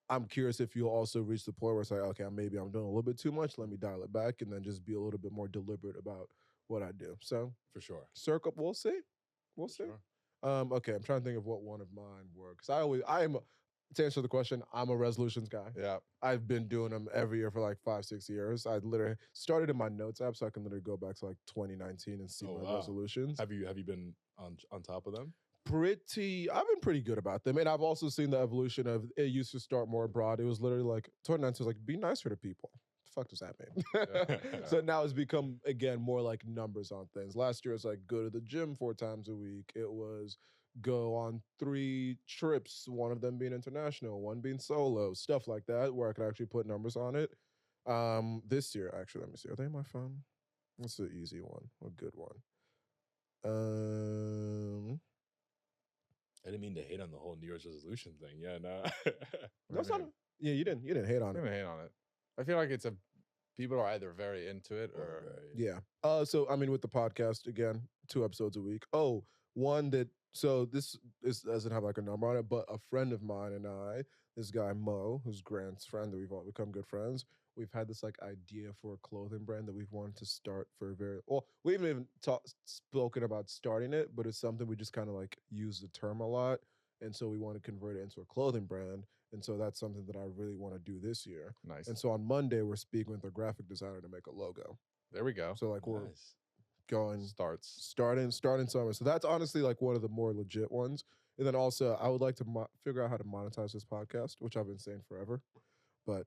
I'm curious if you'll also reach the point where it's like, okay, maybe I'm doing a little bit too much. Let me dial it back and then just be a little bit more deliberate about what I do. So For sure. circle, we'll see. We'll For see. sure. Okay, I'm trying to think of what one of mine were. Because to answer the question, I'm a resolutions guy. Yeah. I've been doing them every year for like 5-6 years. I literally started in my notes app so I can literally go back to like 2019 and see Oh, my wow. resolutions. Have you been on top of them? I've been pretty good about them. And I've also seen the evolution of it used to start more broad. It was literally like 2019 was like, be nicer to people. The fuck does that mean? So now it's become, again, more like numbers on things. Last year it was like go to the gym 4 times a week. It was go on 3 trips, one of them being international, one being solo, stuff like that, where I could actually put numbers on it. This year, actually, let me see. Are they on my phone? What's the easy one? A good one. I didn't mean to hate on the whole New Year's resolution thing. Yeah, no. No, it's not. Yeah, you didn't hate on I'm it. gonna hate on it. I feel like people are either very into it or Yeah. So I mean, with the podcast again, 2 episodes a week. Oh, one that this doesn't have like a number on it, but a friend of mine and I, this guy Mo, who's Grant's friend that we've all become good friends. We've had this like idea for a clothing brand that we've wanted to start for a very well. We haven't even spoken about starting it, but it's something we just kind of like use the term a lot, and so we want to convert it into a clothing brand. And so that's something that I really want to do this year. nice. And so on Monday, we're speaking with a graphic designer to make a logo. There we go. So like we're Nice. going Starting. starting summer. So that's honestly like one of the more legit ones. And then also I would like to figure out how to monetize this podcast, which I've been saying forever, but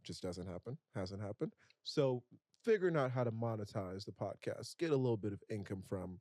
just hasn't happened. So figuring out how to monetize the podcast, get a little bit of income from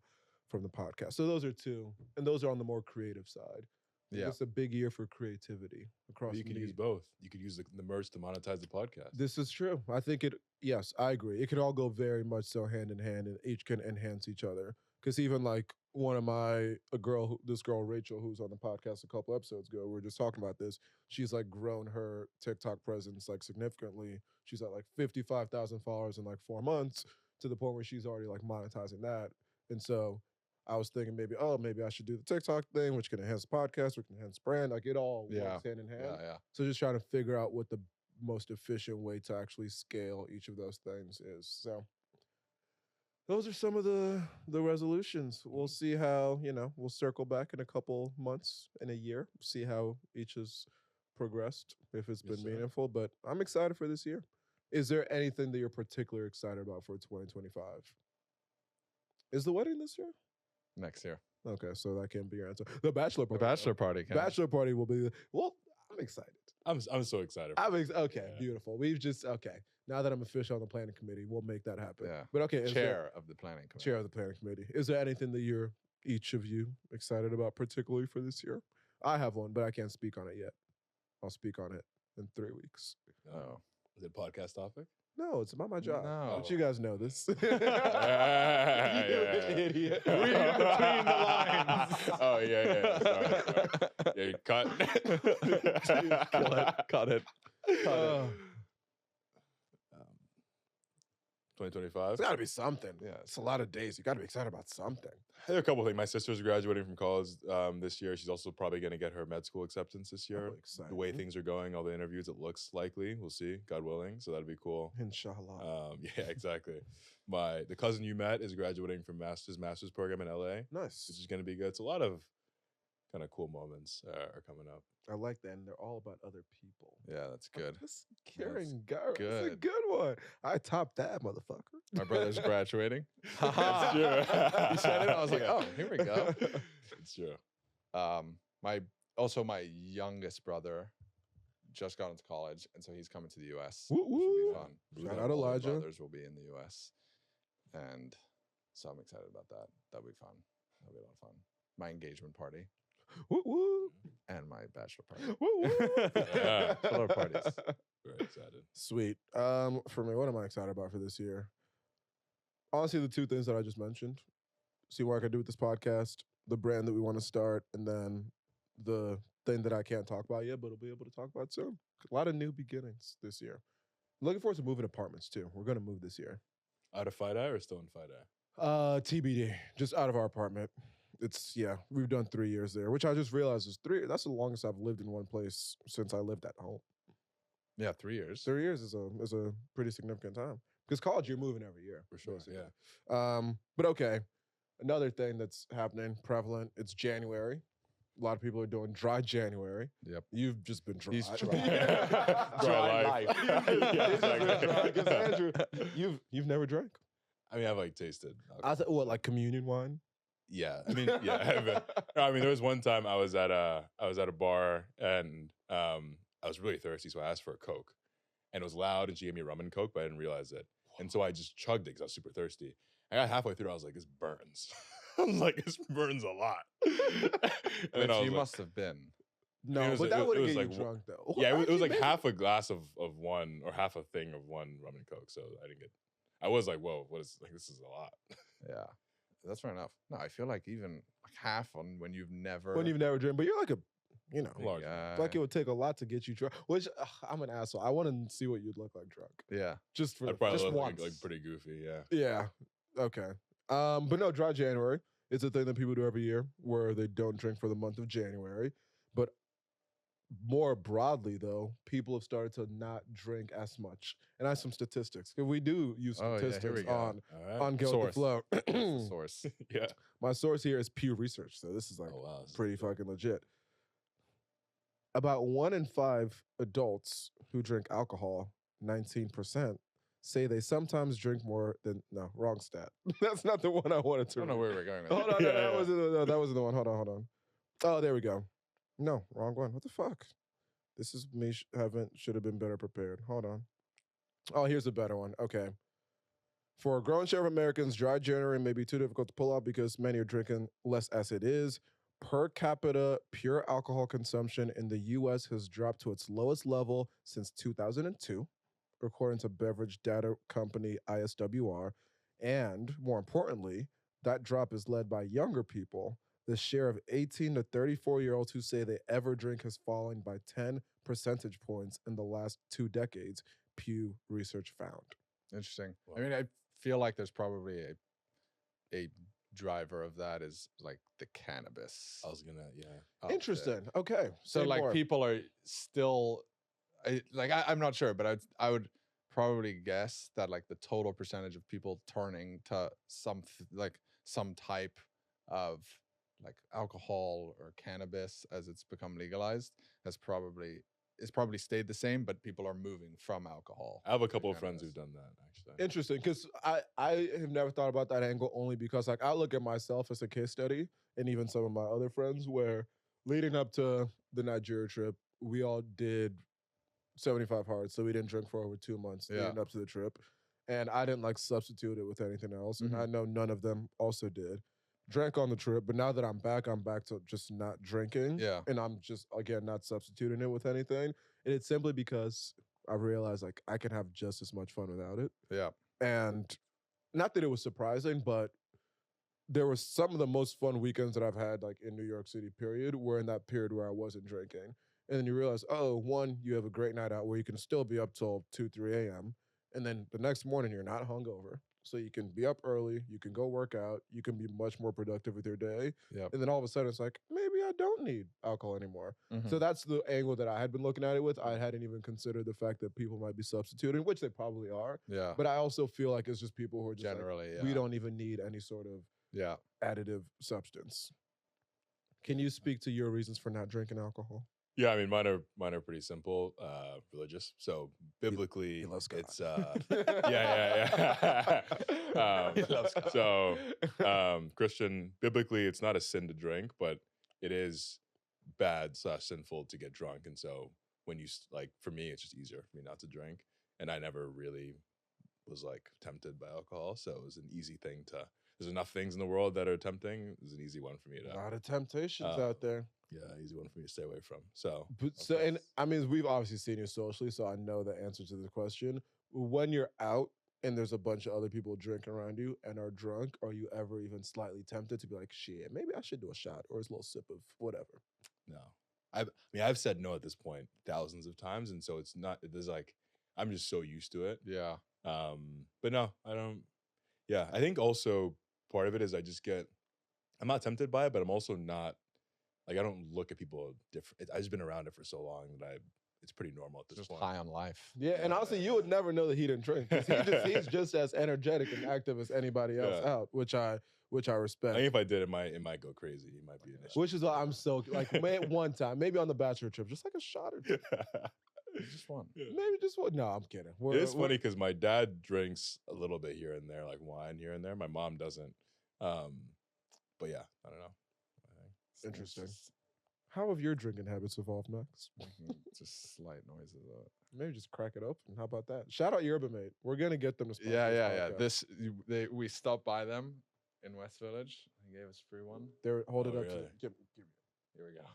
the podcast. So those are 2, and those are on the more creative side. Yeah. It's a big year for creativity across. You could use both. You could use the merch to monetize the podcast. This is true. I think yes, I agree. It could all go very much so hand in hand, and each can enhance each other. Because even like this girl, Rachel, who's on the podcast a couple episodes ago, we were just talking about this. She's like grown her TikTok presence like significantly. She's at like 55,000 followers in like 4 months, to the point where she's already like monetizing that. And so I was thinking maybe I should do the TikTok thing, which can enhance the podcast, which can enhance brand. Like it all works hand in hand. Yeah. So just trying to figure out what the most efficient way to actually scale each of those things is. So those are some of the resolutions. We'll see how, we'll circle back in a couple months, in a year, see how each has progressed, if it's been meaningful. But I'm excited for this year. Is there anything that you're particularly excited about for 2025? Is the wedding this year? Next year. Okay, so that can be your answer. The bachelor party. The bachelor party. Bachelor party will be. Well, I'm excited. I'm so excited. Okay, beautiful. Now that I'm official on the planning committee, we'll make that happen. Yeah. But okay, Chair of the planning committee. Is there anything that you're each of you excited about particularly for this year? I have one, but I can't speak on it yet. I'll speak on it in 3 weeks. Oh. Is it a podcast topic? No, it's about my job. No. But you guys know this. Yeah. Idiot. Read between the lines. Oh, yeah. Sorry. Yeah, Cut it. 2025. It's got to be something. Yeah. It's a lot of days. You got to be excited about something. I have a couple of things. My sister's graduating from college this year. She's also probably going to get her med school acceptance this year. The way things are going, all the interviews, it looks likely. We'll see, God willing. So that'd be cool. Inshallah. Yeah, exactly. The cousin you met is graduating from his master's program in LA. Nice. Which is going to be good. It's a lot of kind of cool moments are coming up. I like that, and they're all about other people. Yeah, that's good. This caring guy. Good. That's a good one. I topped that, motherfucker. My brother's graduating. That's true. You said it. I was like, oh, here we go. It's true. My youngest brother just got into college, and so he's coming to the U.S. Woo, Which will woo. be fun. Shout out All the Elijah. brothers will be in the U.S. And so I'm excited about that. That'll be fun. That'll be a lot of fun. My engagement party. Woo, woo. and my bachelor party. Woo, woo. Yeah. Solar parties. Very excited. Sweet. For me, what am I excited about for this year? Honestly, the two things that I just mentioned. See what I can do with this podcast, the brand that we want to start, and then the thing that I can't talk about yet, but I'll be able to talk about soon. A lot of new beginnings this year. Looking forward to moving apartments too. We're gonna move this year. Out of Fight Eye or still in Fight Eye? TBD. Just out of our apartment. We've done 3 years there, which I just realized is that's the longest I've lived in one place since I lived at home. Yeah, 3 years. 3 years is a pretty significant time. Because college, you're moving every year. For sure, basically. yeah. But okay. Another thing that's happening, prevalent, it's January. A lot of people are doing dry January. Yep. You've just been dry. He's dry. Dry life. Yeah, exactly. Because Andrew, you've never drank. I mean, I've like tasted. I thought, what, like communion wine? Yeah, I mean, yeah. I mean, there was one time I was at a bar and I was really thirsty, so I asked for a Coke, and it was loud, and she gave me rum and Coke, but I didn't realize it, and so I just chugged it because I was super thirsty. I got halfway through, I was like, "This burns." I was like, "This burns a lot." And then I was You like, must have been. No, it was but like- that it wouldn't was get like you drunk, though. yeah, it was like Actually, half a glass of one, or half a thing of one rum and Coke. So I didn't get. I was like, "Whoa, what is like? This is a lot." Yeah. That's fair enough. No, I feel like even like half on when you've never. when you've never drank, but you're like Large. like it would take a lot to get you drunk. Which I'm an asshole. I want to see what you'd look like drunk, Yeah. just for I'd probably just look once. like pretty goofy. Yeah. Yeah. Okay. But no, dry January. It's a thing that people do every year where they don't drink for the month of January. But more broadly, though, people have started to not drink as much. And I have some statistics. 'Cause we do use Oh, yeah, here statistics we go. on All right. on Go With The Source. What's the Flow. source. Yeah. My source here is Pew Research, so this is like Oh wow. pretty fucking legit. About 1 in 5 adults who drink alcohol, 19%, say they sometimes drink more than. No, wrong stat. That's not the one I wanted I to don't know read. where we're going with Hold that. on, Yeah, that yeah. wasn't the one. Hold on. Oh, there we go. No, wrong one. What the fuck? This is me. Should have been better prepared. Hold on. Oh, here's a better one. Okay. For a growing share of Americans, dry January may be too difficult to pull off because many are drinking less as it is. Per capita pure alcohol consumption in the U.S. has dropped to its lowest level since 2002, according to beverage data company ISWR. And more importantly, that drop is led by younger people. The share of 18 to 34-year-olds who say they ever drink has fallen by 10 percentage points in the last 2 decades, Pew Research found. Interesting. Wow. I mean, I feel like there's probably a driver of that is like the cannabis. I was gonna. Yeah. of it. Interesting. Okay. So say like more. people are still, I'm not sure, but I would probably guess that like the total percentage of people turning to some type of like alcohol or cannabis as it's become legalized is probably stayed the same, but people are moving from alcohol. I have a couple of friends cannabis. who've done that actually. Interesting, because I have never thought about that angle only because like I look at myself as a case study and even some of my other friends where leading up to the Nigeria trip, we all did 75 hard, so we didn't drink for over 2 months Yeah. leading up to the trip. And I didn't like substitute it with anything else. And Mhm. I know none of them also did. Drank on the trip, but now that I'm back to just not drinking. Yeah. And I'm just, again, not substituting it with anything. And it's simply because I realized like I can have just as much fun without it. Yeah. And not that it was surprising, but there were some of the most fun weekends that I've had like in New York City, period, were in that period where I wasn't drinking. And then you realize, oh, one, you have a great night out where you can still be up till 2, 3 a.m. And then the next morning you're not hungover. So you can be up early, you can go work out, you can be much more productive with your day. Yep. And then all of a sudden it's like, maybe I don't need alcohol anymore. Mhm. So that's the angle that I had been looking at it with. I hadn't even considered the fact that people might be substituting, which they probably are. Yeah. But I also feel like it's just people who are just like, Generally, yeah. we don't even need any sort of Yeah. additive substance. Can you speak to your reasons for not drinking alcohol? Yeah, I mean, mine are pretty simple, religious. So biblically, he loves God. it's yeah. He loves God. So Christian, biblically, it's not a sin to drink, but it is bad / sinful to get drunk. And so when you like, for me, it's just easier for me not to drink, and I never really was like tempted by alcohol, so it was an easy thing to. there's enough things in the world that are tempting. It's an easy one for me A to. lot of temptations out there. Yeah, easy one for me to stay away from. So, And I mean, we've obviously seen you socially, so I know the answer to the question. When you're out and there's a bunch of other people drinking around you and are drunk, are you ever even slightly tempted to be like, shit, maybe I should do a shot or a little sip of whatever? no. I've said no at this point thousands of times, and so it's not. There's like, I'm just so used to it. Yeah. But no, I don't. Yeah, I think also part of it is I'm not tempted by it, but I'm also not like I don't look at people different. I've just been around it for so long that it's pretty normal at this Just point. high on life. Yeah, and honestly, you would never know that he didn't drink. 'Cause he's just as energetic and active as anybody else out, which I respect. I think if I did, it might go crazy. It might be an issue. Which is why I'm so like one time, maybe on the bachelor trip, just like a shot or two. Just one. Maybe just one. No, I'm kidding. It's funny because my dad drinks a little bit here and there, like wine here and there. My mom doesn't. But yeah, I don't know. Interesting. How have your drinking habits evolved, Max? Just slight noises of it. Maybe just crack it open. How about that? Shout out Yerba Mate. We're gonna get them to sponsor Yeah. this podcast. We stopped by them in West Village. They gave us free one. Hold it Oh, up to really? give Here we go.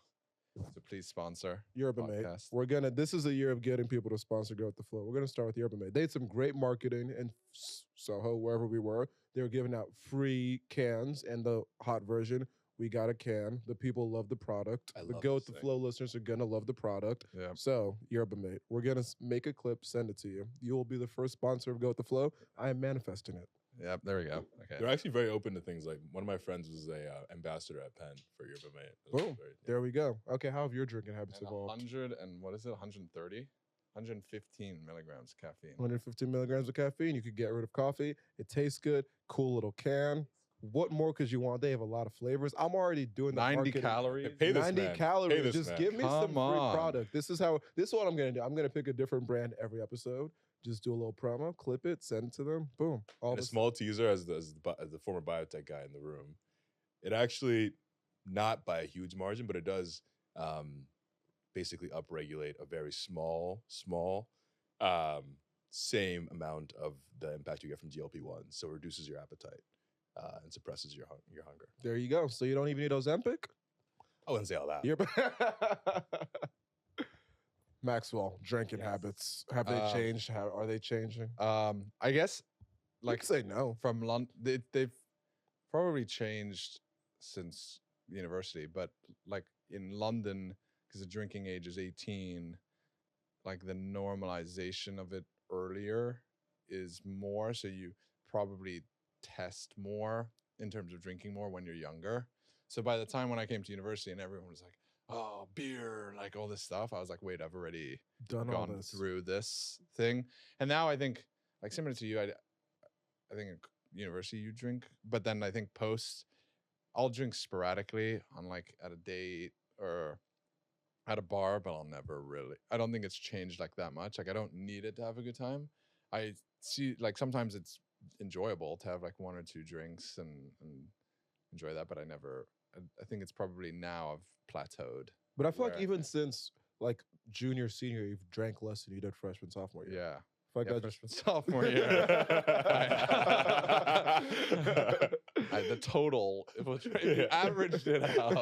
So please sponsor Yerba Mate. podcast. This is a year of getting people to sponsor Go With The Flow. We're gonna start with Yerba Mate. They had some great marketing in Soho, wherever we were. They were giving out free cans and the hot version. We got a can. The people love the product. I The love Go this With The thing. Flow listeners are gonna love the product. Yeah. So, Yerba Mate, we're gonna make a clip, send it to you. You will be the first sponsor of Go With The Flow. I am manifesting it. Yep. There we go. Okay. They're actually very open to things. Like one of my friends was a ambassador at Penn for Yerba Mate. It was Boom. very- There we go. Okay, how have your drinking habits And evolved? 100 and what is it? 130? 115 milligrams caffeine. 115 milligrams of caffeine. You could get rid of coffee. It tastes good. Cool little can. What more could you want? They have a lot of flavors. I'm already doing the 90 marketing. calories. Pay this 90 man. Pay calories. this Just man. give me some Come free on. product. This is what I'm gonna do. I'm gonna pick a different brand every episode. Just do a little promo, clip it, send it to them. Boom. All And a this. small teaser as the former biotech guy in the room. It actually, not by a huge margin, but it does basically upregulate a very small, same amount of the impact you get from GLP-1. So it reduces your appetite and suppresses your hunger. There you go. So you don't even need Ozempic? I wouldn't say all that. You're Maxwell, drinking habits. Have they changed? How are they changing? I guess Like say no. from London, they've probably changed since university, but like in London, because the drinking age is 18, like the normalization of it earlier is more. So you probably test more in terms of drinking more when you're younger. So by the time when I came to university and everyone was like, oh, beer, like all this stuff, I was like, wait, I've already Done all gone this. through this thing. And now I think, like similar to you, I think in university you drink, but then I think post, I'll drink sporadically on like at a date or at a bar, but I'll never really, I don't think it's changed like that much. Like I don't need it to have a good time. I see like sometimes it's enjoyable to have like one or two drinks and enjoy that, but I think it's probably now I've plateaued. But I feel like where- even since like junior, senior, you've drank less than you did freshman, sophomore year. Yeah. I feel like I Freshman, sophomore year. The total, if you averaged it out,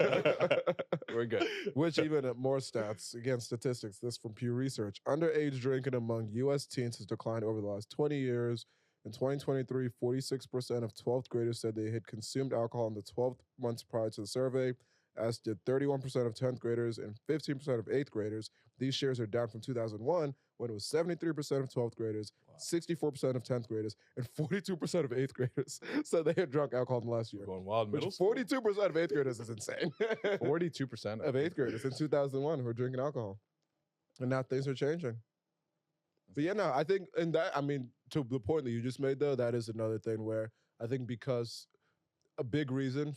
we're good. Which even at more stats, again, statistics, this from Pew Research. Underage drinking among U.S. teens has declined over the last 20 years. In 2023, 46% of 12th graders said they had consumed alcohol in the 12 months prior to the survey, as did 31% of 10th graders and 15% of 8th graders. These shares are down from 2001, when it was 73% of 12th graders, 64% of 10th graders, and 42% of 8th graders said they had drunk alcohol in the last year. We're going wild Which middle school. 42% of 8th graders is insane. 42% of 8th graders in 2001 who were drinking alcohol. And now things are changing. But yeah, no, I think, and that, I mean, to the point that you just made, though, that is another thing where I think because a big reason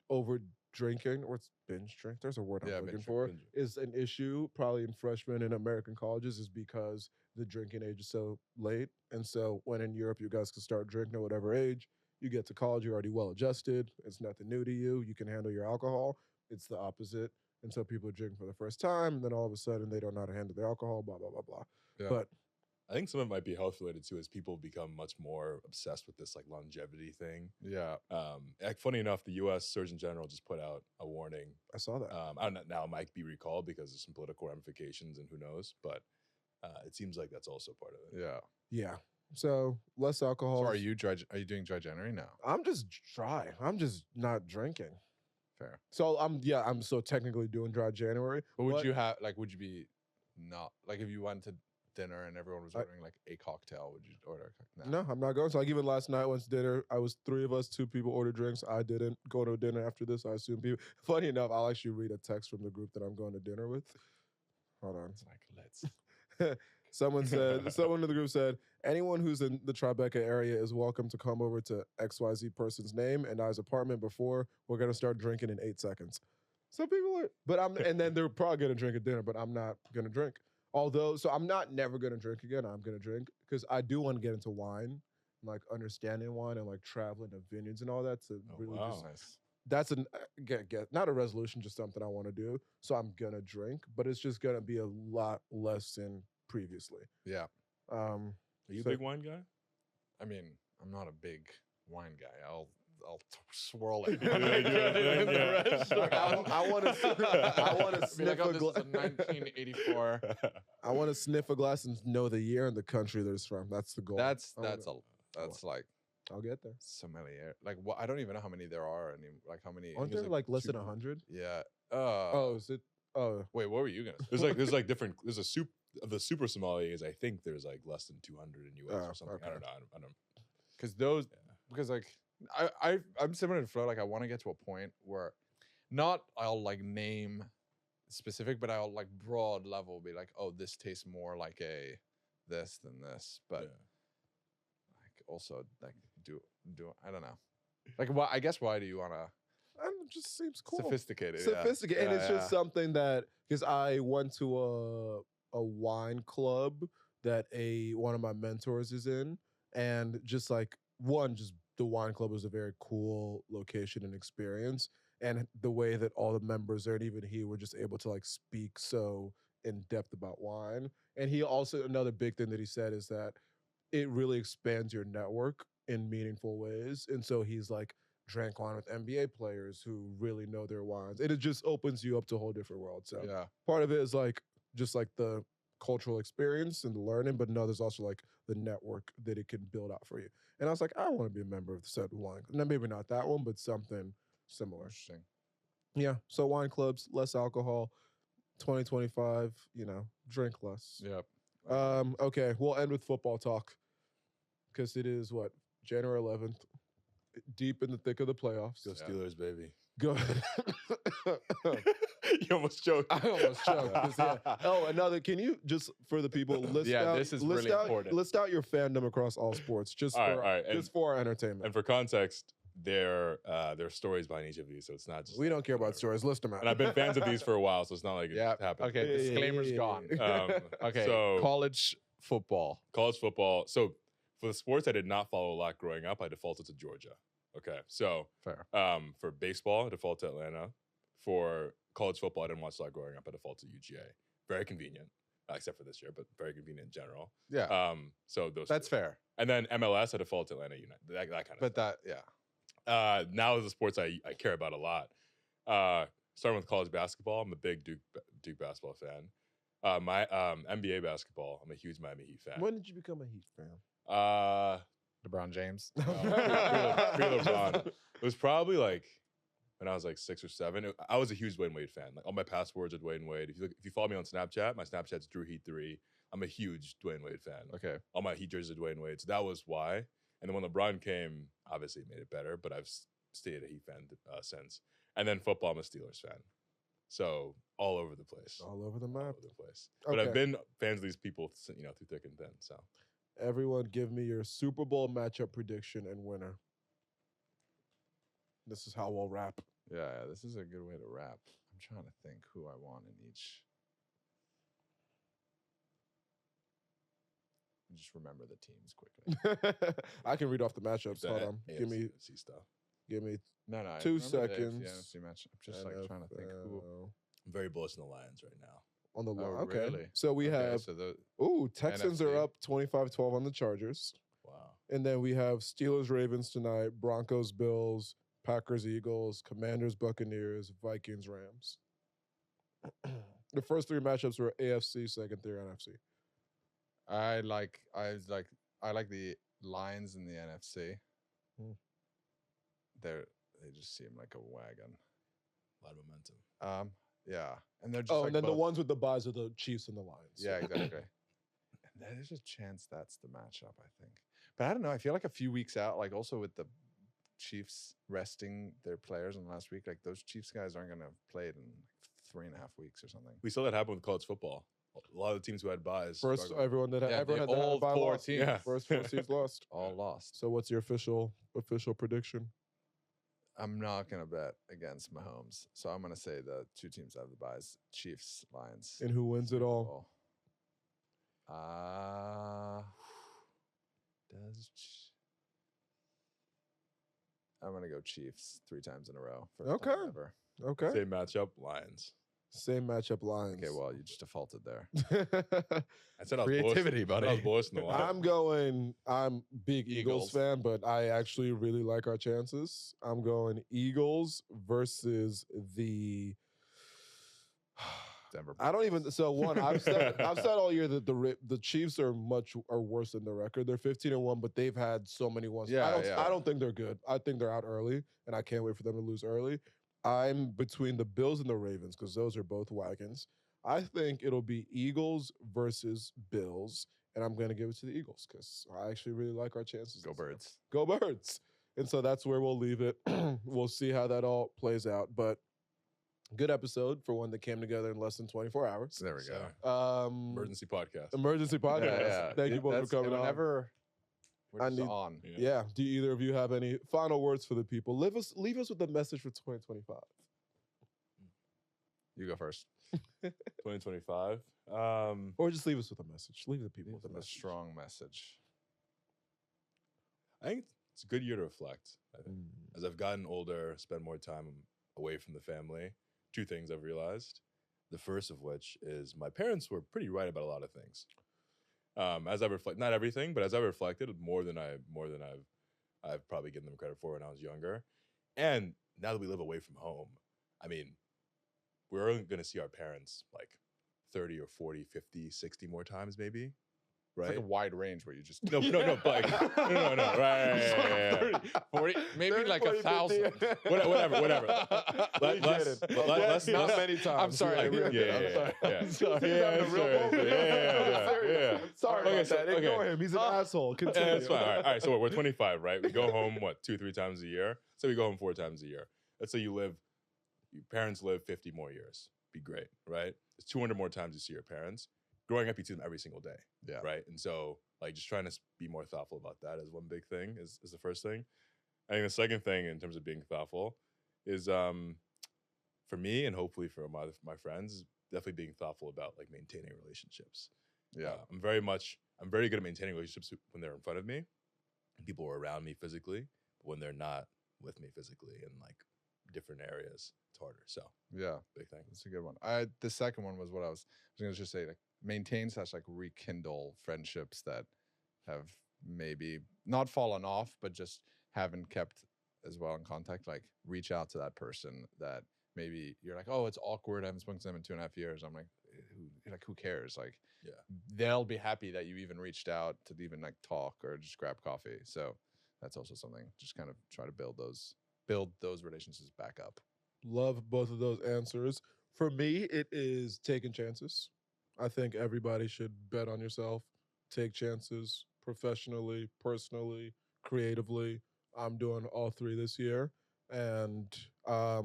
over drinking, or it's binge drink, there's a word I'm looking binge for, drink. is an issue probably in freshmen and American colleges is because the drinking age is so late. And so when in Europe you guys can start drinking at whatever age, you get to college, you're already well adjusted. It's nothing new to you. You can handle your alcohol. It's the opposite. And so people drink for the first time, and then all of a sudden they don't know how to handle their alcohol, blah, blah, blah, blah. Yeah. But I think some of it might be health related too, as people become much more obsessed with this like longevity thing. Yeah. Like, funny enough, the U.S. Surgeon General just put out a warning. I saw that. I don't know, now it might be recalled because of some political ramifications and who knows, but it seems like that's also part of it. Yeah. Yeah. So less alcohol. So are you doing dry January now? I'm just dry. I'm just not drinking. Fair. So I'm so technically doing dry January. But would you have would you be not like if you went to dinner and everyone was ordering like a cocktail, would you order a cocktail? No, I'm not going. So like even last night, went to dinner. I was 3 of us, 2 people ordered drinks. I didn't go to dinner after this. I assume people. Funny enough, I'll actually read a text from the group that I'm going to dinner with. Hold on. It's like let's. Someone in the group said, anyone who's in the Tribeca area is welcome to come over to XYZ person's name and I's apartment before we're going to start drinking in 8 seconds. Some people are, and then they're probably going to drink at dinner, but I'm not going to drink. Although, so I'm not never going to drink again. I'm going to drink because I do want to get into wine, like understanding wine and like traveling to vineyards and all that. To really just, Nice. that's not a resolution, just something I want to do. So I'm going to drink, but it's just going to be a lot less than previously. Yeah. Are you a big wine guy? I mean, I'm not a big wine guy. I'll swirl it. I want to sniff a glass. 1984. I want to sniff a glass and know the year and the country that it's from. That's the goal. That's like I'll get there. sommelier. Like what? I don't even know how many there are. Like how many? Aren't there like less than 100? Yeah. Oh, is it? Oh, wait. What were you gonna say? There's like different. There's a soup of the super sommeliers. I think there's like less than 200 in US or something. Okay. I don't know. I don't. Because because like I'm similar to Flo. Like I want to get to a point where I'll like name specific, but I'll like broad level be like, oh, this tastes more like a this than this. But like also like do I don't know. Like why? I guess why do you want to? it just seems cool. Sophisticated. Sophisticated. Yeah. And it's just something that because I went to a wine club that one of my mentors is in, and just like just the wine club was a very cool location and experience, and the way that all the members there and even he were just able to like speak so in depth about wine. And he also, another big thing that he said is that it really expands your network in meaningful ways. And so he's like drank wine with NBA players who really know their wines. And it just opens you up to a whole different world. So Yeah. part of it is like just like the cultural experience and the learning, but no, there's also like the network that it can build out for you. And I was like, I want to be a member of the said wine. No, maybe not that one, but something similar. Interesting. Yeah. So wine clubs, less alcohol, 2025, drink less. Yep. Okay, we'll end with football talk because it is January 11th, deep in the thick of the playoffs. Go Steelers, baby. Go. You almost choked. I almost choked. Oh, another. Can you just for the people list out? This is list really out, important. List out your fandom across all sports, just All for right. just for our entertainment. And for context, there are stories behind each of these, so it's not just. We don't care about stories. List them out. And I've been fans of these for a while, so it's not like it happened. Okay. Yeah, Disclaimer's yeah. gone. Okay. So College football. college football. So for the sports I did not follow a lot growing up, I defaulted to Georgia. Okay, so Fair. for baseball, I default to Atlanta. For college football, I didn't watch a lot growing up. I default to UGA. Very convenient, except for this year, but very convenient in general. Yeah. So those. That's two. fair. And then MLS, I default to Atlanta United. That kind of. But stuff. that, yeah. Now the sports I care about a lot. Starting with college basketball, I'm a big Duke basketball fan. My NBA basketball, I'm a huge Miami Heat fan. When did you become a Heat fan? LeBron James. Pre-LeBron. It was probably like when I was like 6 or 7. I was a huge Dwayne Wade fan. Like all my passwords are Dwayne Wade. If you follow me on Snapchat, my Snapchat's DrewHeat3. I'm a huge Dwayne Wade fan. Okay. All my Heat jerseys are Dwayne Wade. So that was why. And then when LeBron came, obviously it made it better, but I've stayed a Heat fan since. And then football, I'm a Steelers fan. So all over the place. All over the map. All over the place. But I've been fans of these people, through thick and thin. So Everyone, give me your Super Bowl matchup prediction and winner. This is how we'll wrap. Yeah, this is a good way to wrap. I'm trying to think who I want in each. Just remember the teams quickly. I can read off the matchups. Hold on. AFC, Give me stuff. No, 2 remember the seconds. AFC match. I'm just like trying to think who. I'm very bullish on the Lions right now. on the line. Oh, Okay. really? So we have So the Texans are NFC. up 25-12 on the Chargers. Wow. And then we have Steelers, Ravens tonight, Broncos, Bills, Packers, Eagles, Commanders, Buccaneers, Vikings, Rams. The first three matchups were AFC, second three NFC. I like the Lions in the NFC. Hmm. They just seem like a wagon. A lot of momentum. Yeah, and they're just Oh, like and then the both- ones with the buys are the Chiefs and the Lions. Yeah, exactly. And there's a chance that's the matchup, I think. But I don't know. I feel like a few weeks out, like also with the Chiefs resting their players in the last week, like those Chiefs guys aren't going to have played in like 3.5 weeks or something. We saw that happen with college football. A lot of the teams who had buys. First, struggled. everyone that Yeah, everyone the had all a bye four lost. teams. Yeah. First four teams lost. All lost. So what's your official prediction? I'm not going to bet against Mahomes. So I'm going to say the two teams that have the buys, Chiefs, Lions. And who wins it Super all? Bowl. I'm going to go Chiefs 3 times in a row. First time Okay. ever. Okay. Same matchup, Lions. Same matchup, Lions. Okay, well, you just defaulted there. I said I was Creativity, bullish, buddy. I was bullish in the line. I'm big Eagles Eagles. fan, but I actually really like our chances. I'm going Eagles versus the. Denver. I don't even. So one, I've said all year that the Chiefs are worse than the record. They're 15-1, but they've had so many ones. Yeah, I don't think they're good. I think they're out early, and I can't wait for them to lose early. I'm between the Bills and the Ravens because those are both wagons. I think it'll be Eagles versus Bills, and I'm going to give it to the Eagles because I actually really like our chances. Go this year. Birds. Go Birds. And so that's where we'll leave it. We'll see how that all plays out. But good episode for one that came together in less than 24 hours. There we So, go. emergency podcast. Emergency podcast. Thank you both for coming on. Whenever we're I just need- on. Yeah. Do either of you have any final words for the people? Leave us with a message for 2025. You go first. 2025. Or just leave us with a message. Leave the people with a A message. strong message. I think it's a good year to reflect. I think. Mm. As I've gotten older, spend more time away from the family, 2 things I've realized. The first of which is my parents were pretty right about a lot of things. As I reflect, not everything, but as I reflected, more than I've probably given them credit for when I was younger. And now that we live away from home, I mean, we're only going to see our parents like 30 or 40, 50, 60 more times maybe. It's Right? like a wide range where you just No, but like, no, right. 40, maybe 30, like 40, 1,000. 50. Whatever. We get it. Let's Not let's- many times. I'm sorry, I ruined it. I'm sorry. Yeah. I'm sorry. Yeah, He's having a real sorry. moment. Yeah. Sorry Okay, about so- that. Ignore okay. him. He's an asshole. Yeah, Continue. that's fine. All right. So we're 25, right? We go home, 2-3 times a year? So we go home 4 times a year. Let's say your parents live 50 more years. Be great, right? It's 200 more times you see your parents. Growing up, you see them every single day, Yeah. right? And so, like, just trying to be more thoughtful about that is one big thing, is the first thing. I think the second thing in terms of being thoughtful is, for me and hopefully for my friends, is definitely being thoughtful about, like, maintaining relationships. Yeah. I'm very good at maintaining relationships when they're in front of me, and people are around me physically. But when they're not with me physically in like different areas, it's harder. So Yeah. big thing. That's a good one. The second one was what I was going to just say, like maintain / like rekindle friendships that have maybe not fallen off, but just haven't kept as well in contact. Like reach out to that person that maybe you're like, oh, it's awkward. I haven't spoken to them in 2.5 years. I'm like, who cares? Like, Yeah. they'll be happy that you even reached out to even like talk or just grab coffee. So that's also something. Just kind of try to build those relationships back up. Love both of those answers. For me, it is taking chances. I think everybody should bet on yourself, take chances professionally, personally, creatively. I'm doing all 3 this year. And I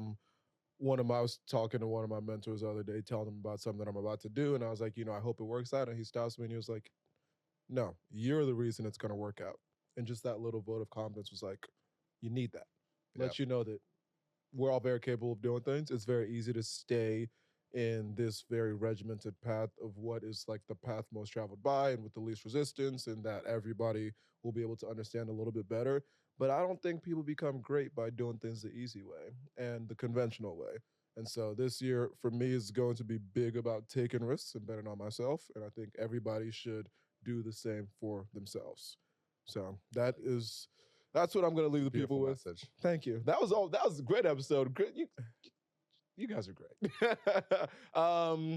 was talking to one of my mentors the other day, telling him about something that I'm about to do. And I was like, I hope it works out. And he stops me and he was like, no, you're the reason it's going to work out. And just that little vote of confidence was like, you need that. Let you know that we're all very capable of doing things. It's very easy to stay in this very regimented path of what is like the path most traveled by and with the least resistance, and that everybody will be able to understand a little bit better. But I don't think people become great by doing things the easy way and the conventional way. And so this year for me is going to be big about taking risks and betting on myself. And I think everybody should do the same for themselves. So that's what I'm going to leave the people with. Message. Thank you. That was a great episode. Great. You guys are great.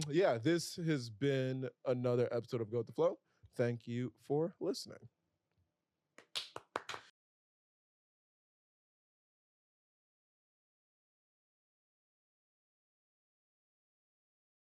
Yeah, this has been another episode of Go With The Flow. Thank you for listening.